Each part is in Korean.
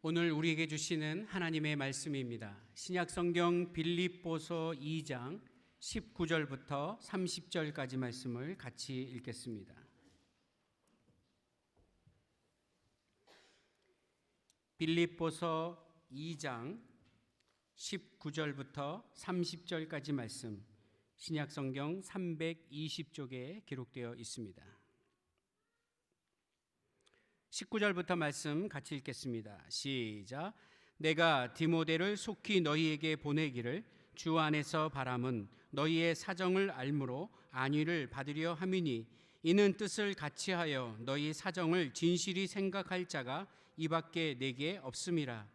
오늘 우리에게 주시는 하나님의 말씀입니다. 신약성경 빌립보서 2장 19절부터 30절까지 말씀을 같이 읽겠습니다. 빌립보서 2장 19절부터 30절까지 말씀, 신약성경 320쪽에 기록되어 있습니다. 19절부터 말씀 같이 읽겠습니다. 시작. 내가 디모데를 속히 너희에게 보내기를 주 안에서 바람은 너희의 사정을 알므로 안위를 받으려 함이니, 이는 뜻을 같이하여 너희 사정을 진실히 생각할 자가 이밖에 내게 없음이라.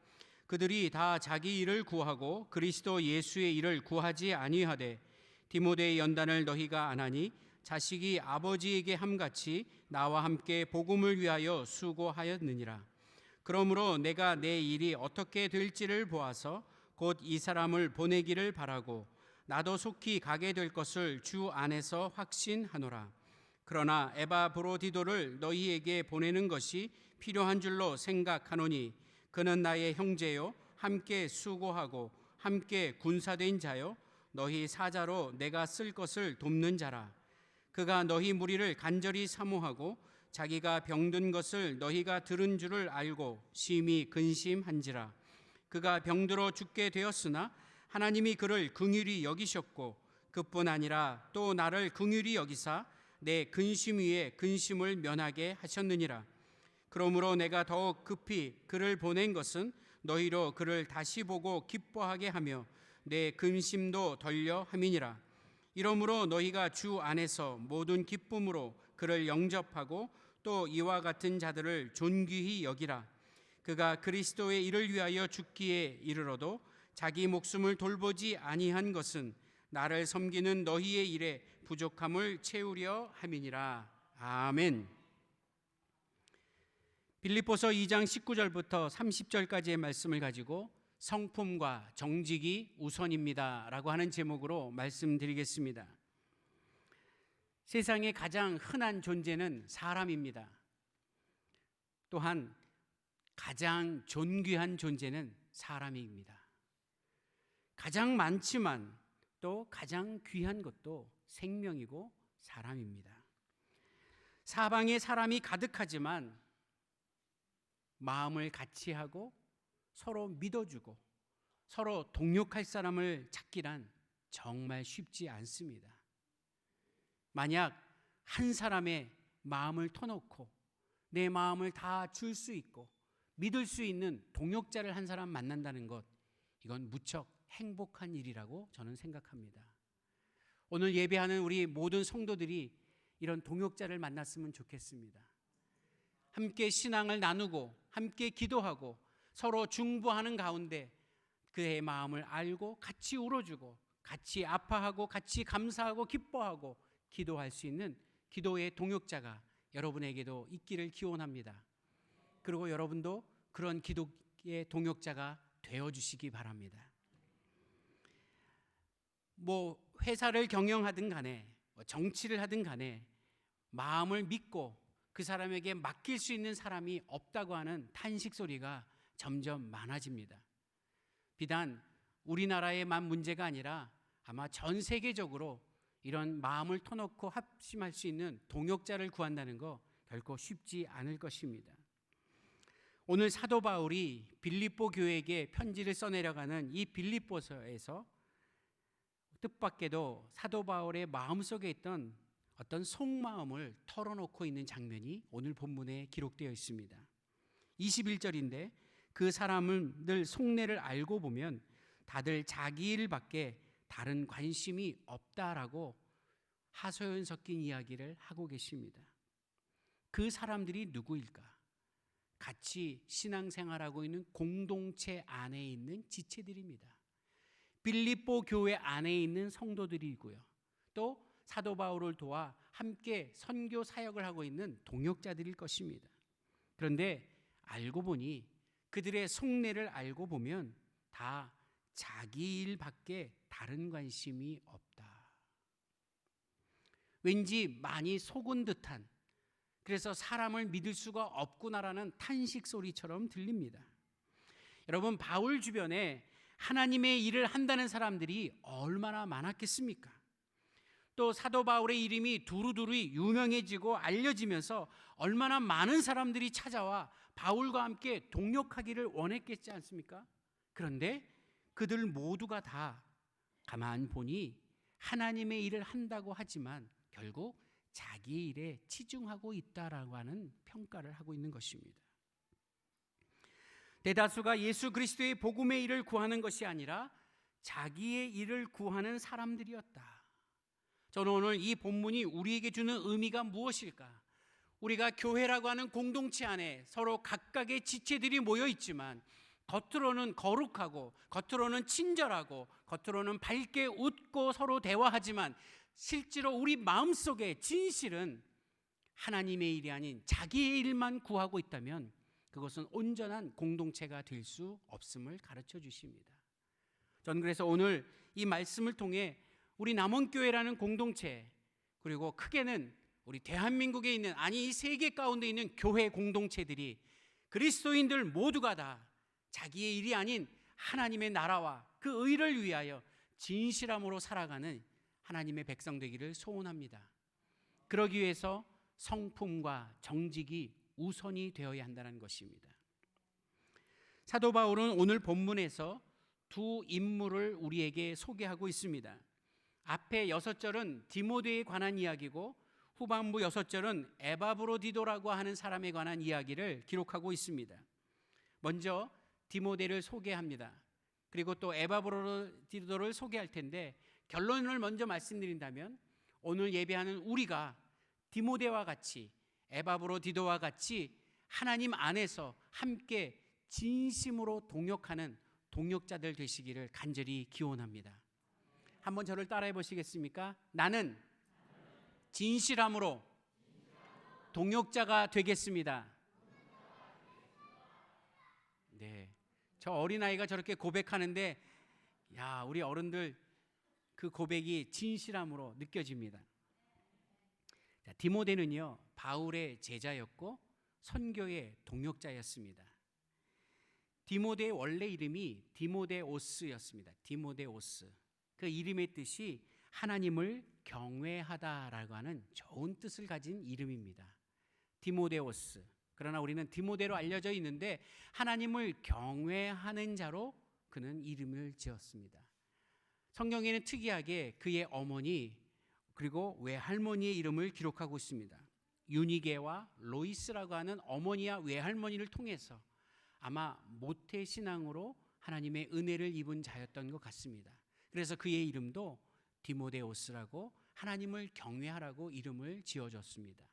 그들이 다 자기 일을 구하고 그리스도 예수의 일을 구하지 아니하되, 디모데의 연단을 너희가 안하니 자식이 아버지에게 함같이 나와 함께 복음을 위하여 수고하였느니라. 그러므로 내가 내 일이 어떻게 될지를 보아서 곧 이 사람을 보내기를 바라고 나도 속히 가게 될 것을 주 안에서 확신하노라. 그러나 에바브로디도를 너희에게 보내는 것이 필요한 줄로 생각하노니, 그는 나의 형제요 함께 수고하고 함께 군사된 자요 너희 사자로 내가 쓸 것을 돕는 자라. 그가 너희 무리를 간절히 사모하고 자기가 병든 것을 너희가 들은 줄을 알고 심히 근심한지라. 그가 병들어 죽게 되었으나 하나님이 그를 긍휼히 여기셨고, 그뿐 아니라 또 나를 긍휼히 여기사 내 근심 위에 근심을 면하게 하셨느니라. 그러므로 내가 더욱 급히 그를 보낸 것은 너희로 그를 다시 보고 기뻐하게 하며 내 근심도 덜려 함이니라. 이러므로 너희가 주 안에서 모든 기쁨으로 그를 영접하고 또 이와 같은 자들을 존귀히 여기라. 그가 그리스도의 일을 위하여 죽기에 이르러도 자기 목숨을 돌보지 아니한 것은 나를 섬기는 너희의 일에 부족함을 채우려 함이니라. 아멘. 빌립보서 2장 19절부터 30절까지의 말씀을 가지고 성품과 정직이 우선입니다 라고 하는 제목으로 말씀드리겠습니다. 세상에 가장 흔한 존재는 사람입니다. 또한 가장 존귀한 존재는 사람입니다. 가장 많지만 또 가장 귀한 것도 생명이고 사람입니다. 사방에 사람이 가득하지만 마음을 같이 하고 서로 믿어주고 서로 동역할 사람을 찾기란 정말 쉽지 않습니다. 만약 한 사람의 마음을 터놓고 내 마음을 다 줄 수 있고 믿을 수 있는 동역자를 한 사람 만난다는 것, 이건 무척 행복한 일이라고 저는 생각합니다. 오늘 예배하는 우리 모든 성도들이 이런 동역자를 만났으면 좋겠습니다. 함께 신앙을 나누고 함께 기도하고 서로 중보하는 가운데 그의 마음을 알고 같이 울어주고 같이 아파하고 같이 감사하고 기뻐하고 기도할 수 있는 기도의 동역자가 여러분에게도 있기를 기원합니다. 그리고 여러분도 그런 기도의 동역자가 되어주시기 바랍니다. 회사를 경영하든 간에 정치를 하든 간에 마음을 믿고 그 사람에게 맡길 수 있는 사람이 없다고 하는 탄식 소리가 점점 많아집니다. 비단 우리나라에만 문제가 아니라 아마 전 세계적으로 이런 마음을 터놓고 합심할 수 있는 동역자를 구한다는 거 결코 쉽지 않을 것입니다. 오늘 사도 바울이 빌립보 교회에게 편지를 써내려가는 이 빌립보서에서 뜻밖에도 사도 바울의 마음속에 있던 어떤 속마음을 털어놓고 있는 장면이 오늘 본문에 기록되어 있습니다. 21절인데 그 사람들 속내를 알고 보면 다들 자기 일밖에 다른 관심이 없다라고 하소연 섞인 이야기를 하고 계십니다. 그 사람들이 누구일까? 같이 신앙생활하고 있는 공동체 안에 있는 지체들입니다. 빌립보 교회 안에 있는 성도들이고요. 또 사도 바울을 도와 함께 선교 사역을 하고 있는 동역자들일 것입니다. 그런데 알고 보니 그들의 속내를 알고 보면 다 자기 일밖에 다른 관심이 없다. 왠지 많이 속은 듯한, 그래서 사람을 믿을 수가 없구나라는 탄식 소리처럼 들립니다. 여러분, 바울 주변에 하나님의 일을 한다는 사람들이 얼마나 많았겠습니까? 또 사도 바울의 이름이 두루두루 유명해지고 알려지면서 얼마나 많은 사람들이 찾아와 바울과 함께 동역하기를 원했겠지 않습니까? 그런데 그들 모두가 다 가만 보니 하나님의 일을 한다고 하지만 결국 자기 일에 치중하고 있다라고 하는 평가를 하고 있는 것입니다. 대다수가 예수 그리스도의 복음의 일을 구하는 것이 아니라 자기의 일을 구하는 사람들이었다. 저는 오늘 이 본문이 우리에게 주는 의미가 무엇일까? 우리가 교회라고 하는 공동체 안에 서로 각각의 지체들이 모여 있지만 겉으로는 거룩하고 겉으로는 친절하고 겉으로는 밝게 웃고 서로 대화하지만 실제로 우리 마음속에 진실은 하나님의 일이 아닌 자기의 일만 구하고 있다면 그것은 온전한 공동체가 될 수 없음을 가르쳐 주십니다. 저는 그래서 오늘 이 말씀을 통해 우리 남원교회라는 공동체, 그리고 크게는 우리 대한민국에 있는, 아니 이 세계 가운데 있는 교회 공동체들이 그리스도인들 모두가 다 자기의 일이 아닌 하나님의 나라와 그 의를 위하여 진실함으로 살아가는 하나님의 백성 되기를 소원합니다. 그러기 위해서 성품과 정직이 우선이 되어야 한다는 것입니다. 사도 바울은 오늘 본문에서 두 인물을 우리에게 소개하고 있습니다. 앞에 6절은 디모데에 관한 이야기고 후반부 6절은 에바브로디도라고 하는 사람에 관한 이야기를 기록하고 있습니다. 먼저 디모데를 소개합니다. 그리고 또 에바브로디도를 소개할 텐데, 결론을 먼저 말씀드린다면 오늘 예배하는 우리가 디모데와 같이 에바브로디도와 같이 하나님 안에서 함께 진심으로 동역하는 동역자들 되시기를 간절히 기원합니다. 한번 저를 따라해 보시겠습니까? 나는 진실함으로 동역자가 되겠습니다. 네, 저 어린아이가 저렇게 고백하는데 야, 우리 어른들 그 고백이 진실함으로 느껴집니다. 자, 디모데는요 바울의 제자였고 선교의 동역자였습니다. 디모데의 원래 이름이 디모데오스였습니다. 디모데오스. 그 이름의 뜻이 하나님을 경외하다라고 하는 좋은 뜻을 가진 이름입니다. 디모데오스. 그러나 우리는 디모데로 알려져 있는데 하나님을 경외하는 자로 그는 이름을 지었습니다. 성경에는 특이하게 그의 어머니 그리고 외할머니의 이름을 기록하고 있습니다. 유니게와 로이스라고 하는 어머니와 외할머니를 통해서 아마 모태신앙으로 하나님의 은혜를 입은 자였던 것 같습니다. 그래서 그의 이름도 디모데오스라고 하나님을 경외하라고 이름을 지어줬습니다.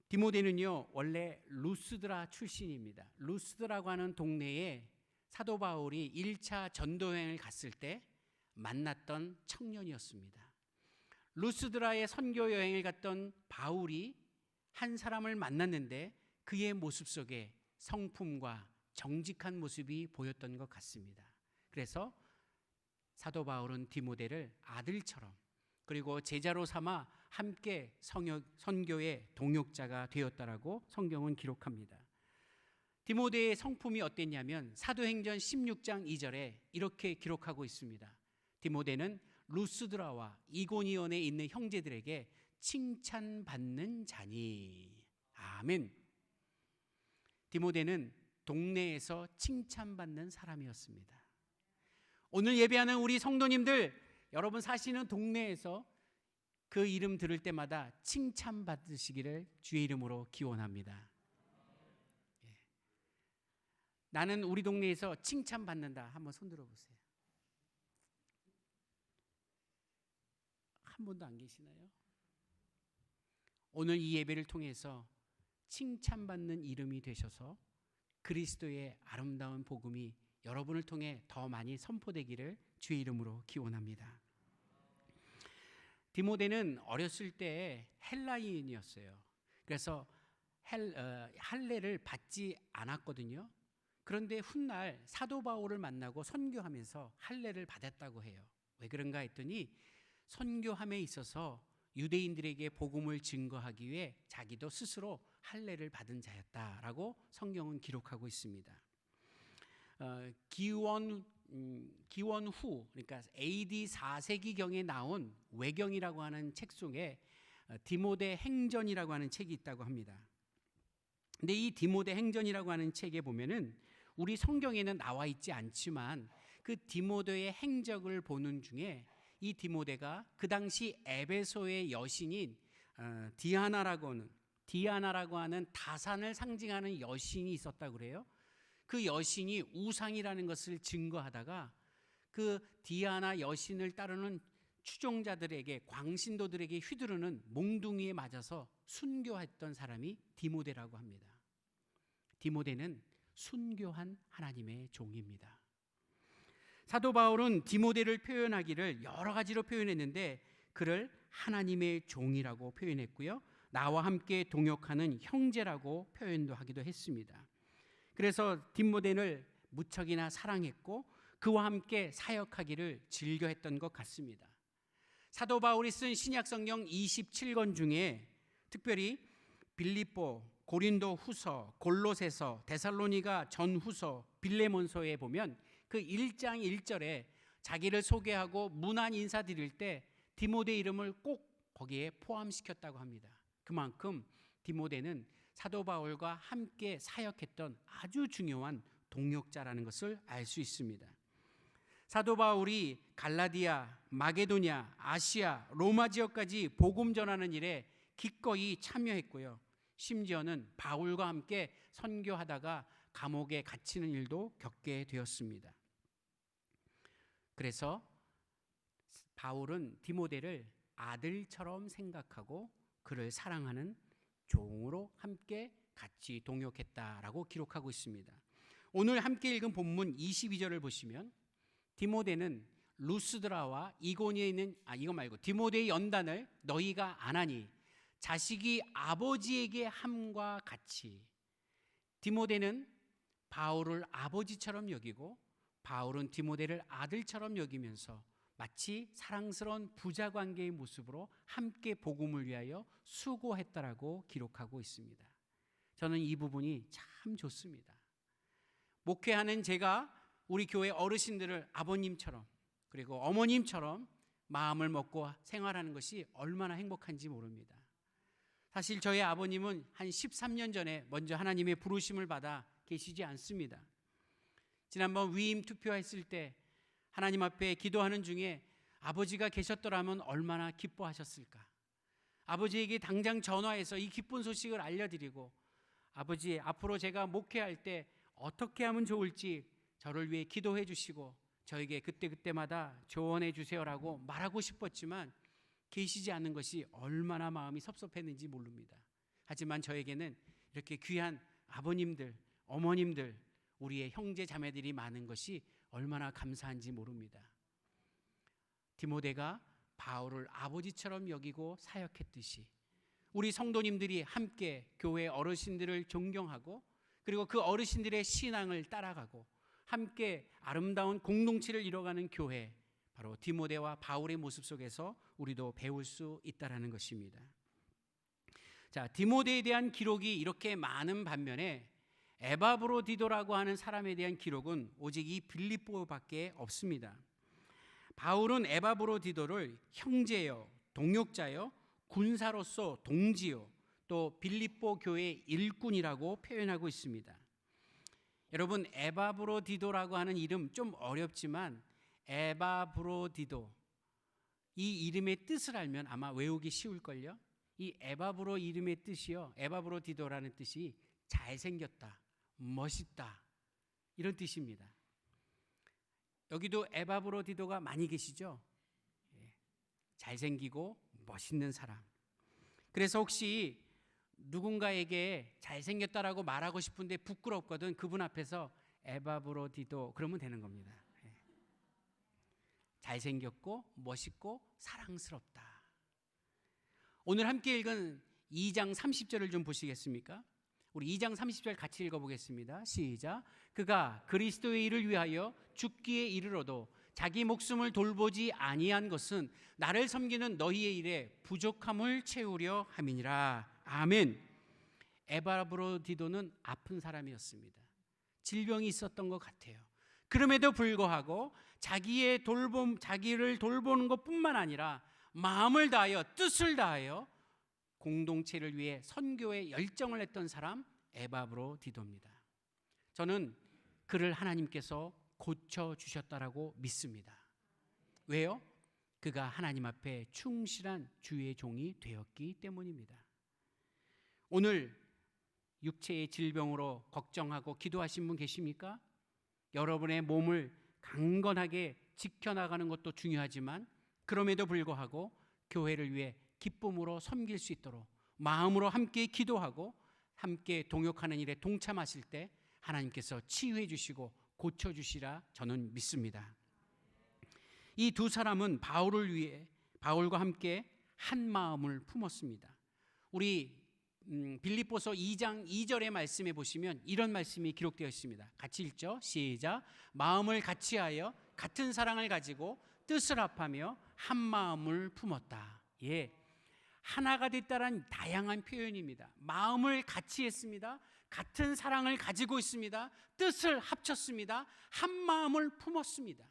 디모데는요 원래 루스드라 출신입니다. 루스드라고 하는 동네에 사도 바울이 1차 전도여행을 갔을 때 만났던 청년이었습니다. 루스드라의 선교 여행을 갔던 바울이 한 사람을 만났는데 그의 모습 속에 성품과 정직한 모습이 보였던 것 같습니다. 그래서 사도 바울은 디모데를 아들처럼 그리고 제자로 삼아 함께 선교의 동역자가 되었다라고 성경은 기록합니다. 디모데의 성품이 어땠냐면 사도행전 16장 2절에 이렇게 기록하고 있습니다. 디모데는 루스드라와 이고니온에 있는 형제들에게 칭찬받는 자니. 아멘. 디모데는 동네에서 칭찬받는 사람이었습니다. 오늘 예배하는 우리 성도님들, 여러분 사시는 동네에서 그 이름 들을 때마다 칭찬받으시기를 주의 이름으로 기원합니다. 나는 우리 동네에서 칭찬받는다. 한번 손 들어보세요. 한 분도 안 계시나요? 오늘 이 예배를 통해서 칭찬받는 이름이 되셔서 그리스도의 아름다운 복음이 여러분을 통해 더 많이 선포되기를 주의 이름으로 기원합니다. 디모데는 어렸을 때 헬라인이었어요. 그래서 할례를 받지 않았거든요. 그런데 훗날 사도 바울을 만나고 선교하면서 할례를 받았다고 해요. 왜 그런가 했더니 선교함에 있어서 유대인들에게 복음을 증거하기 위해 자기도 스스로 할례를 받은 자였다라고 성경은 기록하고 있습니다. 기원 후, 그러니까 AD 4세기경에 나온 외경이라고 하는 책 속에 디모데 행전이라고 하는 책이 있다고 합니다. 근데 이 디모데 행전이라고 하는 책에 보면은 우리 성경에는 나와 있지 않지만 그 디모데의 행적을 보는 중에 이 디모데가 그 당시 에베소의 여신인 디아나라고 하는 다산을 상징하는 여신이 있었다고 그래요. 그 여신이 우상이라는 것을 증거하다가 그 디아나 여신을 따르는 추종자들에게, 광신도들에게 휘두르는 몽둥이에 맞아서 순교했던 사람이 디모데라고 합니다. 디모데는 순교한 하나님의 종입니다. 사도 바울은 디모데를 표현하기를 여러 가지로 표현했는데 그를 하나님의 종이라고 표현했고요, 나와 함께 동역하는 형제라고 표현도 하기도 했습니다. 그래서 디모데를 무척이나 사랑했고 그와 함께 사역하기를 즐겨했던 것 같습니다. 사도 바울이 쓴 신약성경 27권 중에 특별히 빌립보, 고린도 후서, 골로새서, 데살로니가 전후서, 빌레몬서에 보면 그 1장 1절에 자기를 소개하고 문안 인사드릴 때 디모데 이름을 꼭 거기에 포함시켰다고 합니다. 그만큼 디모데는 사도 바울과 함께 사역했던 아주 중요한 동역자라는 것을 알 수 있습니다. 사도 바울이 갈라디아, 마게도냐, 아시아, 로마 지역까지 복음 전하는 일에 기꺼이 참여했고요, 심지어는 바울과 함께 선교하다가 감옥에 갇히는 일도 겪게 되었습니다. 그래서 바울은 디모데를 아들처럼 생각하고 그를 사랑하는 종으로 함께 같이 동역했다라고 기록하고 있습니다. 오늘 함께 읽은 본문 22절을 보시면 디모데는 루스드라와 이고니에 있는 디모데의 연단을 너희가 안 하니 자식이 아버지에게 함과 같이, 디모데는 바울을 아버지처럼 여기고 바울은 디모데를 아들처럼 여기면서 마치 사랑스러운 부자 관계의 모습으로 함께 복음을 위하여 수고했다라고 기록하고 있습니다. 저는 이 부분이 참 좋습니다. 목회하는 제가 우리 교회 어르신들을 아버님처럼 그리고 어머님처럼 마음을 먹고 생활하는 것이 얼마나 행복한지 모릅니다. 사실 저희 아버님은 한 13년 전에 먼저 하나님의 부르심을 받아 계시지 않습니다. 지난번 위임 투표했을 때 하나님 앞에 기도하는 중에 아버지가 계셨더라면 얼마나 기뻐하셨을까. 아버지에게 당장 전화해서 이 기쁜 소식을 알려드리고, 아버지 앞으로 제가 목회할 때 어떻게 하면 좋을지 저를 위해 기도해 주시고 저에게 그때그때마다 조언해 주세요라고 말하고 싶었지만 계시지 않는 것이 얼마나 마음이 섭섭했는지 모릅니다. 하지만 저에게는 이렇게 귀한 아버님들, 어머님들, 우리의 형제 자매들이 많은 것이 얼마나 감사한지 모릅니다. 디모데가 바울을 아버지처럼 여기고 사역했듯이 우리 성도님들이 함께 교회 어르신들을 존경하고 그리고 그 어르신들의 신앙을 따라가고 함께 아름다운 공동체를 이뤄가는 교회, 바로 디모데와 바울의 모습 속에서 우리도 배울 수 있다라는 것입니다. 자, 디모데에 대한 기록이 이렇게 많은 반면에 에바브로디도라고 하는 사람에 대한 기록은 오직 이 빌립보밖에 없습니다. 바울은 에바브로디도를 형제요, 동역자요, 군사로서 동지요, 또 빌립보 교회의 일꾼이라고 표현하고 있습니다. 여러분, 에바브로디도라고 하는 이름 좀 어렵지만 에바브로디도, 이 이름의 뜻을 알면 아마 외우기 쉬울걸요. 이 에바브로 이름의 뜻이요, 에바브로디도라는 뜻이 잘생겼다, 멋있다, 이런 뜻입니다. 여기도 에바브로디도가 많이 계시죠? 잘생기고 멋있는 사람. 그래서 혹시 누군가에게 잘생겼다라고 말하고 싶은데 부끄럽거든, 그분 앞에서 에바브로디도 그러면 되는 겁니다. 잘생겼고 멋있고 사랑스럽다. 오늘 함께 읽은 2장 30절을 좀 보시겠습니까? 우리 2장 30절 같이 읽어보겠습니다. 시작. 그가 그리스도의 일을 위하여 죽기에 이르러도 자기 목숨을 돌보지 아니한 것은 나를 섬기는 너희의 일에 부족함을 채우려 함이니라. 아멘. 에바브로디도는 아픈 사람이었습니다. 질병이 있었던 것 같아요. 그럼에도 불구하고 자기를 돌보는 것뿐만 아니라 마음을 다하여 뜻을 다하여 공동체를 위해 선교에 열정을 냈던 사람 에바브로디도입니다. 저는 그를 하나님께서 고쳐주셨다라고 믿습니다. 왜요? 그가 하나님 앞에 충실한 주의 종이 되었기 때문입니다. 오늘 육체의 질병으로 걱정하고 기도하신 분 계십니까? 여러분의 몸을 강건하게 지켜나가는 것도 중요하지만 그럼에도 불구하고 교회를 위해 기쁨으로 섬길 수 있도록 마음으로 함께 기도하고 함께 동역하는 일에 동참하실 때 하나님께서 치유해 주시고 고쳐주시라 저는 믿습니다. 이 두 사람은 바울을 위해 바울과 함께 한 마음을 품었습니다. 우리 빌립보서 2장 2절의 말씀에 보시면 이런 말씀이 기록되어 있습니다. 같이 읽죠. 시작. 마음을 같이하여 같은 사랑을 가지고 뜻을 합하며 한 마음을 품었다. 예, 하나가 됐다는 다양한 표현입니다. 마음을 같이 했습니다. 같은 사랑을 가지고 있습니다. 뜻을 합쳤습니다. 한 마음을 품었습니다.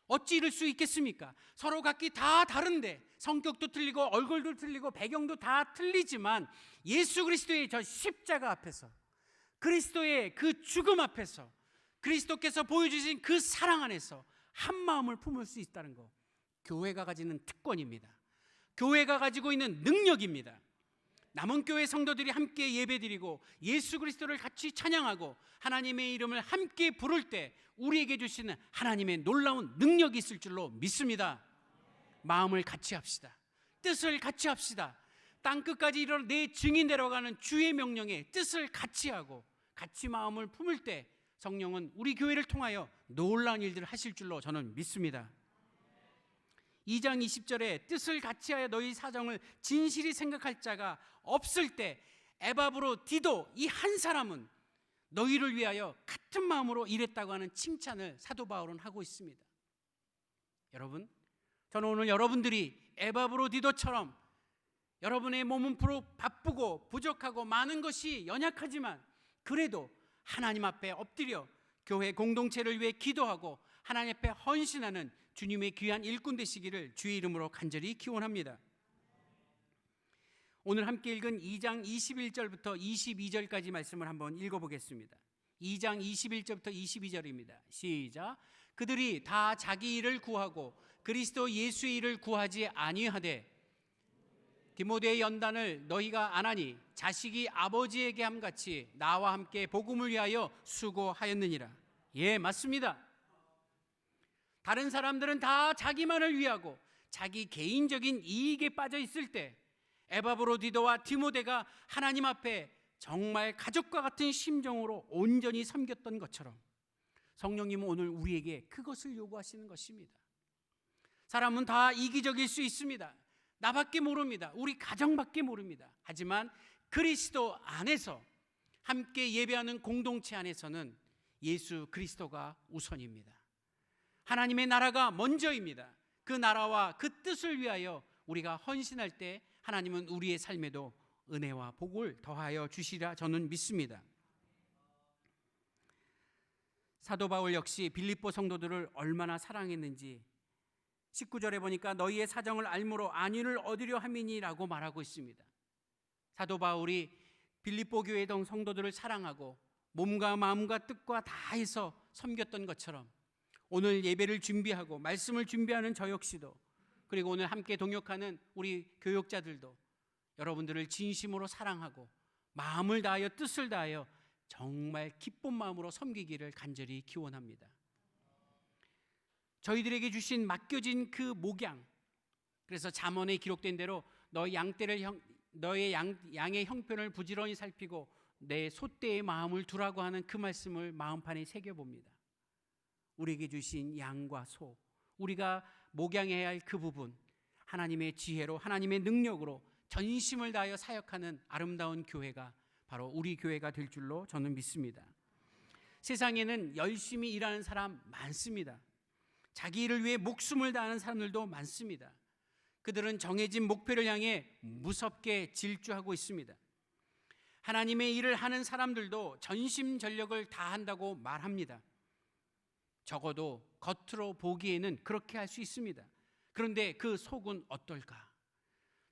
어찌 이럴 수 있겠습니까? 서로 각기 다 다른데 성격도 틀리고 얼굴도 틀리고 배경도 다 틀리지만 예수 그리스도의 저 십자가 앞에서 그리스도의 그 죽음 앞에서 그리스도께서 보여주신 그 사랑 안에서 한 마음을 품을 수 있다는 것, 교회가 가지는 특권입니다. 교회가 가지고 있는 능력입니다. 남은 교회 성도들이 함께 예배드리고 예수 그리스도를 같이 찬양하고 하나님의 이름을 함께 부를 때 우리에게 주시는 하나님의 놀라운 능력이 있을 줄로 믿습니다. 마음을 같이 합시다. 뜻을 같이 합시다. 땅끝까지 이르러 내 증인 되러가는 주의 명령에 뜻을 같이 하고 같이 마음을 품을 때 성령은 우리 교회를 통하여 놀라운 일들을 하실 줄로 저는 믿습니다. 2장 20절에 뜻을 같이하여 너희 사정을 진실히 생각할 자가 없을 때 에바브로디도 이 한 사람은 너희를 위하여 같은 마음으로 일했다고 하는 칭찬을 사도 바울은 하고 있습니다. 여러분, 저는 오늘 여러분들이 에바브로디도처럼 여러분의 몸은 바쁘고 부족하고 많은 것이 연약하지만 그래도 하나님 앞에 엎드려 교회 공동체를 위해 기도하고 하나님 앞에 헌신하는 주님의 귀한 일꾼 되시기를 주의 이름으로 간절히 기원합니다. 오늘 함께 읽은 2장 21절부터 22절까지 말씀을 한번 읽어보겠습니다. 2장 21절부터 22절입니다. 시작. 그들이 다 자기 일을 구하고 그리스도 예수의 일을 구하지 아니하되 디모데의 연단을 너희가 안 하니 자식이 아버지에게 함같이 나와 함께 복음을 위하여 수고하였느니라. 예, 맞습니다. 다른 사람들은 다 자기만을 위하고 자기 개인적인 이익에 빠져 있을 때 에바브로디도와 디모데가 하나님 앞에 정말 가족과 같은 심정으로 온전히 섬겼던 것처럼 성령님은 오늘 우리에게 그것을 요구하시는 것입니다. 사람은 다 이기적일 수 있습니다. 나밖에 모릅니다. 우리 가정밖에 모릅니다. 하지만 그리스도 안에서 함께 예배하는 공동체 안에서는 예수 그리스도가 우선입니다. 하나님의 나라가 먼저입니다. 그 나라와 그 뜻을 위하여 우리가 헌신할 때 하나님은 우리의 삶에도 은혜와 복을 더하여 주시리라 저는 믿습니다. 사도 바울 역시 빌립보 성도들을 얼마나 사랑했는지 19절에 보니까 너희의 사정을 알므로 안위를 얻으려 함이니라고 말하고 있습니다. 사도 바울이 빌립보 교회 동 성도들을 사랑하고 몸과 마음과 뜻과 다해서 섬겼던 것처럼 오늘 예배를 준비하고 말씀을 준비하는 저 역시도 그리고 오늘 함께 동역하는 우리 교역자들도 여러분들을 진심으로 사랑하고 마음을 다하여 뜻을 다하여 정말 기쁜 마음으로 섬기기를 간절히 기원합니다. 저희들에게 주신 맡겨진 그 목양, 그래서 잠언에 기록된 대로 너의 양의 형편을 부지런히 살피고 내 소떼의 마음을 두라고 하는 그 말씀을 마음판에 새겨봅니다. 우리에게 주신 양과 소, 우리가 목양해야 할 그 부분, 하나님의 지혜로 하나님의 능력으로 전심을 다하여 사역하는 아름다운 교회가 바로 우리 교회가 될 줄로 저는 믿습니다. 세상에는 열심히 일하는 사람 많습니다. 자기 일을 위해 목숨을 다하는 사람들도 많습니다. 그들은 정해진 목표를 향해 무섭게 질주하고 있습니다. 하나님의 일을 하는 사람들도 전심전력을 다한다고 말합니다. 적어도 겉으로 보기에는 그렇게 할 수 있습니다. 그런데 그 속은 어떨까?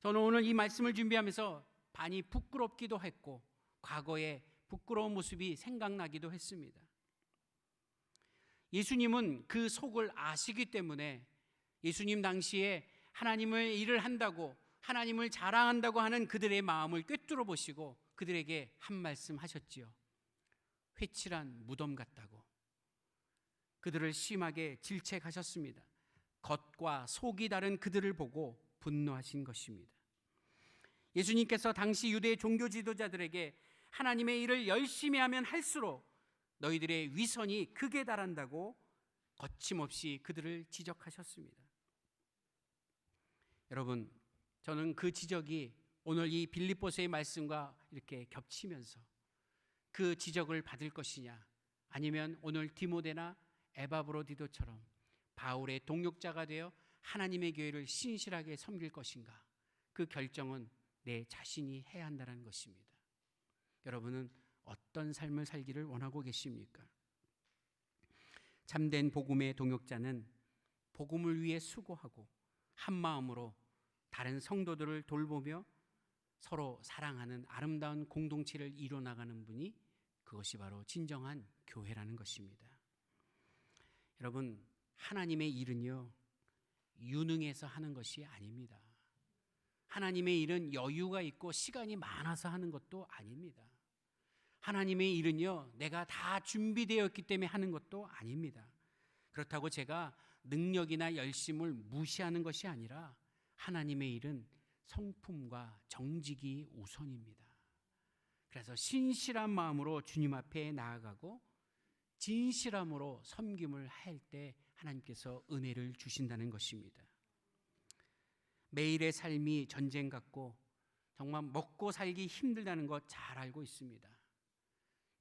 저는 오늘 이 말씀을 준비하면서 많이 부끄럽기도 했고 과거의 부끄러운 모습이 생각나기도 했습니다. 예수님은 그 속을 아시기 때문에 예수님 당시에 하나님의 일을 한다고, 하나님을 자랑한다고 하는 그들의 마음을 꿰뚫어 보시고 그들에게 한 말씀 하셨지요. 회칠한 무덤 같다고. 그들을 심하게 질책하셨습니다. 겉과 속이 다른 그들을 보고 분노하신 것입니다. 예수님께서 당시 유대 종교 지도자들에게 하나님의 일을 열심히 하면 할수록 너희들의 위선이 극에 달한다고 거침없이 그들을 지적하셨습니다. 여러분, 저는 그 지적이 오늘 이 빌립보서의 말씀과 이렇게 겹치면서 그 지적을 받을 것이냐, 아니면 오늘 디모데나 에바브로디도처럼 바울의 동역자가 되어 하나님의 교회를 신실하게 섬길 것인가, 그 결정은 내 자신이 해야 한다는 것입니다. 여러분은 어떤 삶을 살기를 원하고 계십니까? 참된 복음의 동역자는 복음을 위해 수고하고 한 마음으로 다른 성도들을 돌보며 서로 사랑하는 아름다운 공동체를 이뤄나가는 분이, 그것이 바로 진정한 교회라는 것입니다. 여러분, 하나님의 일은요, 유능해서 하는 것이 아닙니다. 하나님의 일은 여유가 있고 시간이 많아서 하는 것도 아닙니다. 하나님의 일은요, 내가 다 준비되었기 때문에 하는 것도 아닙니다. 그렇다고 제가 능력이나 열심을 무시하는 것이 아니라 하나님의 일은 성품과 정직이 우선입니다. 그래서 신실한 마음으로 주님 앞에 나아가고 진실함으로 섬김을 할 때 하나님께서 은혜를 주신다는 것입니다. 매일의 삶이 전쟁 같고 정말 먹고 살기 힘들다는 것 잘 알고 있습니다.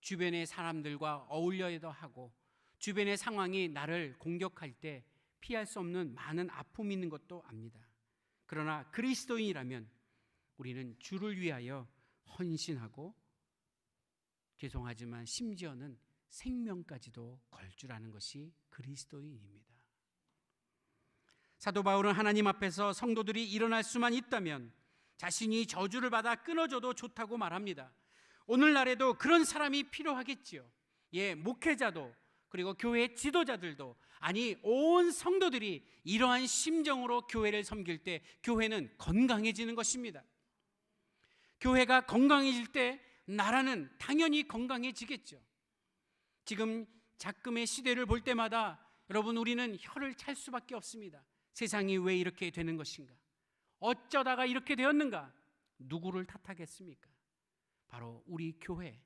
주변의 사람들과 어울려야 하고 주변의 상황이 나를 공격할 때 피할 수 없는 많은 아픔이 있는 것도 압니다. 그러나 그리스도인이라면 우리는 주를 위하여 헌신하고, 죄송하지만 심지어는 생명까지도 걸 줄 아는 것이 그리스도인입니다. 사도 바울은 하나님 앞에서 성도들이 일어날 수만 있다면 자신이 저주를 받아 끊어져도 좋다고 말합니다. 오늘날에도 그런 사람이 필요하겠지요. 목회자도, 그리고 교회 지도자들도, 아니 온 성도들이 이러한 심정으로 교회를 섬길 때 교회는 건강해지는 것입니다. 교회가 건강해질 때 나라는 당연히 건강해지겠죠. 지금 작금의 시대를 볼 때마다 여러분, 우리는 혀를 찰 수밖에 없습니다. 세상이 왜 이렇게 되는 것인가? 어쩌다가 이렇게 되었는가? 누구를 탓하겠습니까? 바로 우리 교회,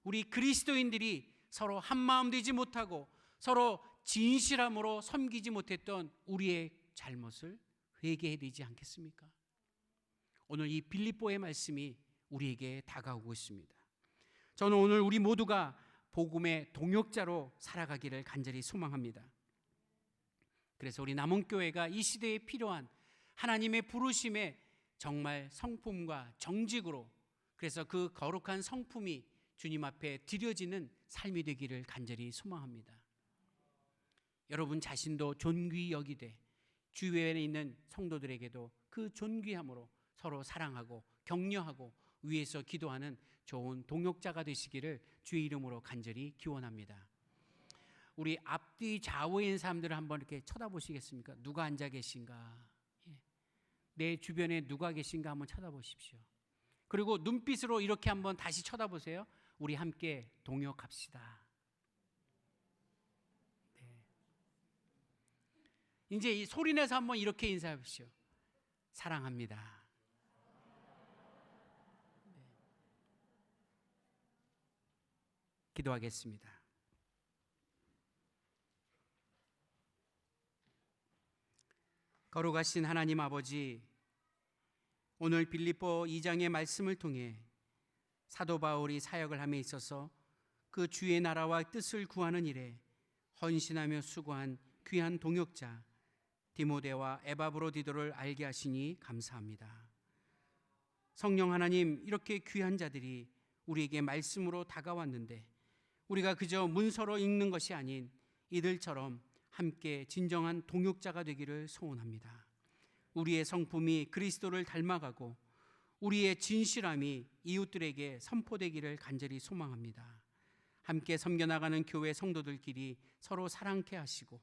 우리 그리스도인들이 서로 한마음 되지 못하고 서로 진실함으로 섬기지 못했던 우리의 잘못을 회개해야 되지 않겠습니까? 오늘 이 빌립보의 말씀이 우리에게 다가오고 있습니다. 저는 오늘 우리 모두가 복음의 동역자로 살아가기를 간절히 소망합니다. 그래서 우리 남원교회가 이 시대에 필요한 하나님의 부르심에 정말 성품과 정직으로, 그래서 그 거룩한 성품이 주님 앞에 드려지는 삶이 되기를 간절히 소망합니다. 여러분 자신도 존귀히 여기되 주위에 있는 성도들에게도 그 존귀함으로 서로 사랑하고 격려하고 위에서 기도하는 좋은 동역자가 되시기를 주의 이름으로 간절히 기원합니다. 우리 앞뒤 좌우에 있는 사람들을 한번 이렇게 쳐다보시겠습니까? 누가 앉아 계신가? 내 주변에 누가 계신가 한번 쳐다보십시오. 그리고 눈빛으로 이렇게 한번 다시 쳐다보세요. 우리 함께 동역합시다. 네. 이제 이 소리내서 한번 이렇게 인사하십시오. 사랑합니다. 네. 기도하겠습니다. 거룩하신 하나님 아버지, 오늘 빌립보 2장의 말씀을 통해 사도 바울이 사역을 함에 있어서 그 주의 나라와 뜻을 구하는 일에 헌신하며 수고한 귀한 동역자 디모데와 에바브로디도를 알게 하시니 감사합니다. 성령 하나님, 이렇게 귀한 자들이 우리에게 말씀으로 다가왔는데 우리가 그저 문서로 읽는 것이 아닌 이들처럼 함께 진정한 동역자가 되기를 소원합니다. 우리의 성품이 그리스도를 닮아가고 우리의 진실함이 이웃들에게 선포되기를 간절히 소망합니다. 함께 섬겨나가는 교회 성도들끼리 서로 사랑케 하시고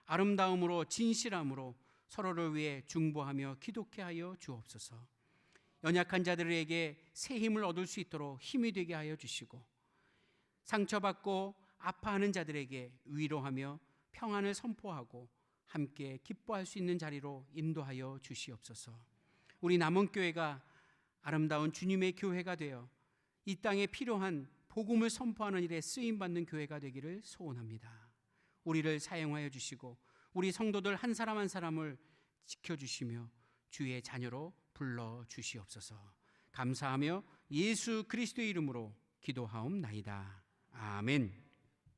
아름다움으로 진실함으로 서로를 위해 중보하며 기도케 하여 주옵소서. 연약한 자들에게 새 힘을 얻을 수 있도록 힘이 되게 하여 주시고 상처받고 아파하는 자들에게 위로하며 평안을 선포하고 함께 기뻐할 수 있는 자리로 인도하여 주시옵소서. 우리 남원교회가 아름다운 주님의 교회가 되어 이 땅에 필요한 복음을 선포하는 일에 쓰임받는 교회가 되기를 소원합니다. 우리를 사용하여 주시고 우리 성도들 한 사람 한 사람을 지켜주시며 주의 자녀로 불러주시옵소서. 감사하며 예수 그리스도의 이름으로 기도하옵나이다. 아멘.